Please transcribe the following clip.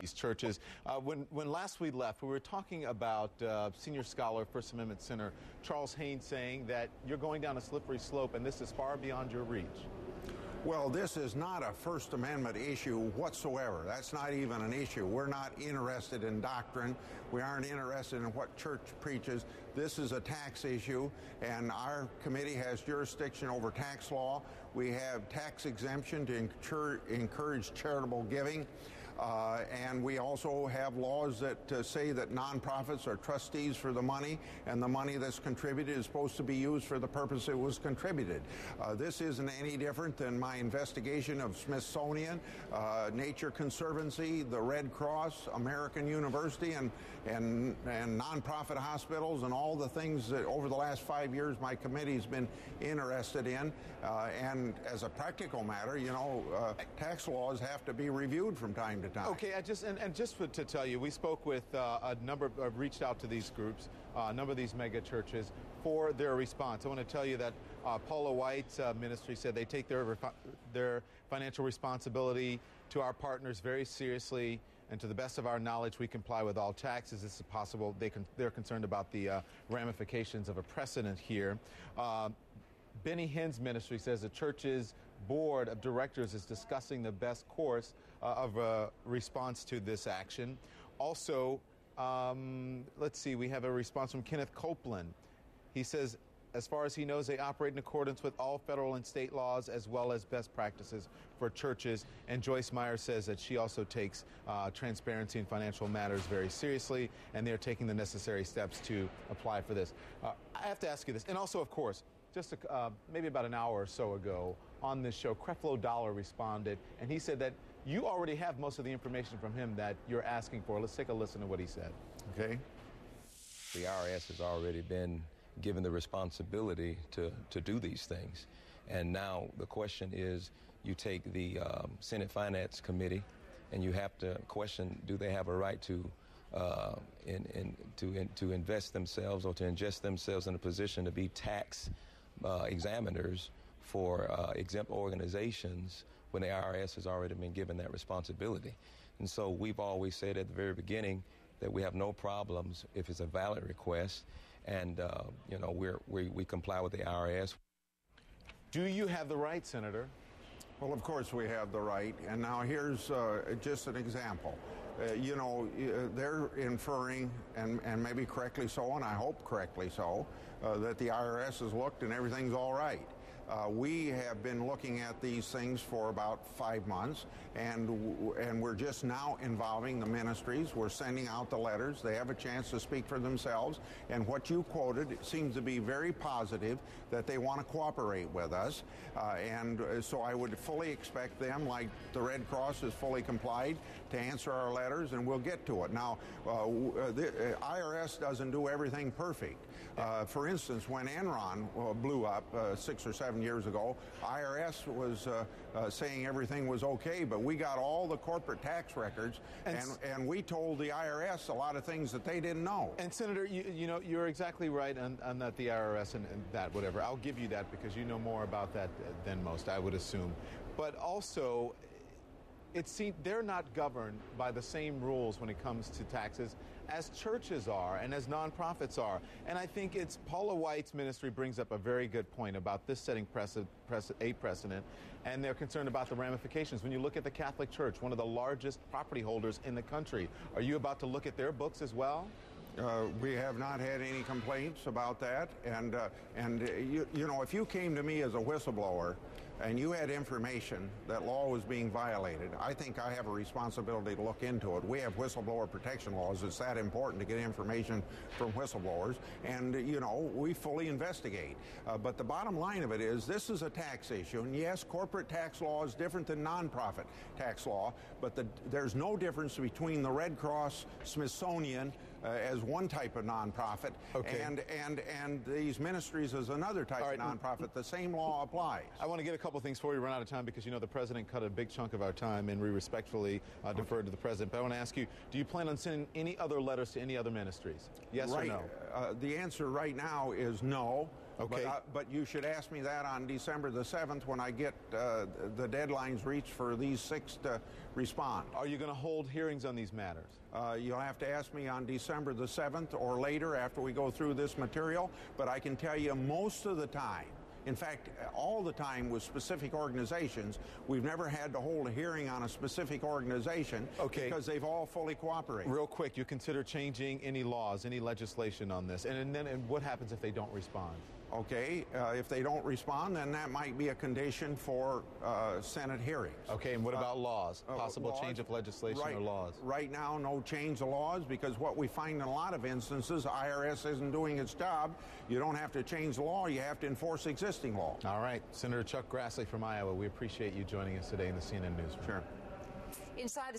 these churches. When last we left, we were talking about senior scholar, First Amendment Senator Charles Haynes saying that you're going down a slippery slope and this is far beyond your reach. Well, this is not a First Amendment issue whatsoever. That's not even an issue. We're not interested in doctrine. We aren't interested in what church preaches. This is a tax issue, and our committee has jurisdiction over tax law. We have tax exemption to encourage charitable giving. And we also have laws that say that nonprofits are trustees for the money, and the money that's contributed is supposed to be used for the purpose it was contributed. This isn't any different than my investigation of Smithsonian, Nature Conservancy, the Red Cross, American University, and nonprofit hospitals, and all the things that over the last 5 years my committee's been interested in. And as a practical matter, you know, tax laws have to be reviewed from time to time. Okay, to tell you, we spoke with reached out to these groups, a number of these mega churches for their response. I want to tell you that Paula White's ministry said they take their financial responsibility to our partners very seriously, and to the best of our knowledge, we comply with all taxes. This is possible. They're concerned about the ramifications of a precedent here. Benny Hinn's ministry says the church's board of directors is discussing the best course of response to this action. Also, let's see, we have a response from Kenneth Copeland. He says, as far as he knows, they operate in accordance with all federal and state laws as well as best practices for churches. And Joyce Meyer says that she also takes transparency in financial matters very seriously, and they're taking the necessary steps to apply for this. I have to ask you this, and also, of course, just maybe about an hour or so ago on this show, Creflo Dollar responded, and he said that you already have most of the information from him that you're asking for. Let's take a listen to what he said. Okay. The IRS has already been given the responsibility to do these things. And now the question is, you take the Senate Finance Committee and you have to question, do they have a right to invest themselves or to ingest themselves in a position to be tax examiners for exempt organizations when the IRS has already been given that responsibility. And so we've always said at the very beginning that we have no problems if it's a valid request, and you know, we comply with the IRS. Do you have the right, Senator? Well, of course we have the right, and now here's just an example. You know, they're inferring, and maybe correctly so, and I hope correctly so, that the IRS has looked and everything's all right. We have been looking at these things for about 5 months, and we're just now involving the ministries. We're sending out the letters. They have a chance to speak for themselves. And what you quoted seems to be very positive, that they want to cooperate with us. And so I would fully expect them, like the Red Cross has fully complied, to answer our letters, and we'll get to it. Now, the IRS doesn't do everything perfect. For instance, when Enron blew up 6 or 7 years ago, IRS was saying everything was okay, but we got all the corporate tax records, and we told the IRS a lot of things that they didn't know. And Senator, you know, you're exactly right on that, the IRS and that, whatever. I'll give you that because you know more about that than most, I would assume. But also, it seems they're not governed by the same rules when it comes to taxes as churches are and as nonprofits are. And I think it's Paula White's ministry brings up a very good point about this setting a precedent, and they're concerned about the ramifications. When you look at the Catholic Church, one of the largest property holders in the country, are you about to look at their books as well? We have not had any complaints about that, and you know, if you came to me as a whistleblower and you had information that law was being violated, I think I have a responsibility to look into it. We have whistleblower protection laws. It's that important to get information from whistleblowers, and you know, we fully investigate. But the bottom line of it is, this is a tax issue, and yes, corporate tax law is different than nonprofit tax law, but there's no difference between the Red Cross, Smithsonian as one type of nonprofit, okay, and these ministries as another type of nonprofit. The same law applies. I want to get a couple things before we run out of time, because you know the president cut a big chunk of our time, and we respectfully deferred to the president. But I want to ask you, do you plan on sending any other letters to any other ministries? Yes or no? The answer right now is no. Okay. But you should ask me that on December the 7th when I get the deadlines reached for these 6 to respond. Are you going to hold hearings on these matters? You'll have to ask me on December the 7th or later after we go through this material, but I can tell you most of the time, in fact, all the time with specific organizations, we've never had to hold a hearing on a specific organization because they've all fully cooperated. Real quick, you consider changing any laws, any legislation on this, and what happens if they don't respond? Okay, if they don't respond, then that might be a condition for Senate hearings. Okay, and what about laws? Possible change of legislation or laws? Right now, no change of laws, because what we find in a lot of instances, IRS isn't doing its job. You don't have to change the law, you have to enforce existing law. All right, Senator Chuck Grassley from Iowa, we appreciate you joining us today in the CNN Newsroom. Sure. Inside the